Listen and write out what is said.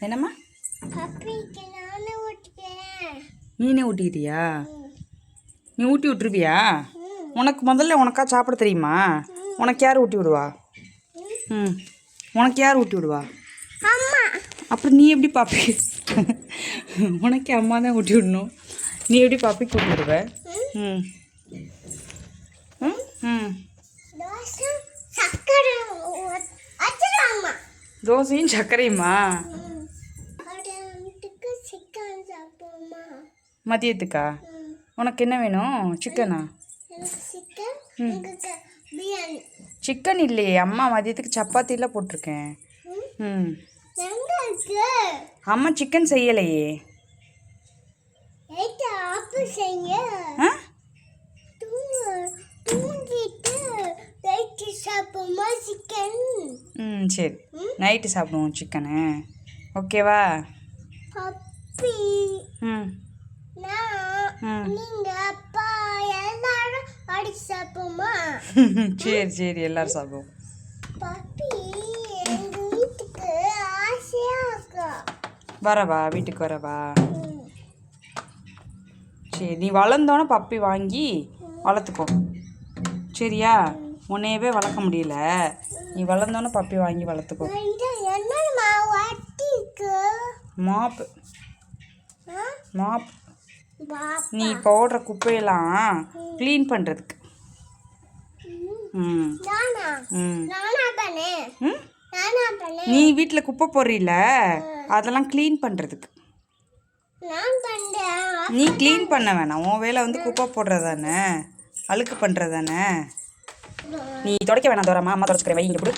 என்னம்மா? நீனே ஊட்டிக்கிட்டியா? நீ ஊட்டி விட்டுருவியா? உனக்கு முதல்ல உனக்கா சாப்பிட தெரியுமா? உனக்கு யார் ஊட்டி விடுவா? உனக்கு யார் ஊட்டி விடுவா? அப்புறம் நீ எப்படி பாப்பி? உனக்கு அம்மா தான் ஊட்டி விடணும். நீ எப்படி பாப்பிக்கு ஊட்டி விடுவ? தோசையும் சர்க்கரையுமா? மதியத்துக்கா? உனக்கு என்ன வேணும்? சிக்கனா? சிக்கன் இல்லையே, அம்மா மதியத்துக்கு சப்பாத்திலாம் போட்டிருக்கேன். அம்மா சிக்கன் செய்யலையே. சரி, நைட்டு சாப்பிடுவோம் சிக்கனு. ஓகேவா? சரி சரி, எல்லாரும் சாப்பிடுவோம். வரவா? வீட்டுக்கு வரவா? சரி, நீ வளர்ந்தோன்னே பப்பி வாங்கி வளர்த்துக்கோ. சரியா? உன்னையவே வளர்க்க முடியல, நீ வளர்ந்தோன்னே பப்பி வாங்கி வளர்த்துக்கோ. மாப்பு மாப் நீ போடுற குப்பையெல்லாம் க்ளீன் பண்ணுறதுக்கு. நீ வீட்டில் குப்பை போடுறீல, அதெல்லாம் க்ளீன் பண்ணுறதுக்கு. நீ க்ளீன் பண்ண வேணாம், உன் வேலை வந்து குப்பை போடுறதானே, அழுக்கு பண்ணுறதானே. நீ துடைக்க வேணாம் தோறாமா, அம்மா துடைச்சிக்கிறேன், வைங்க கொடு.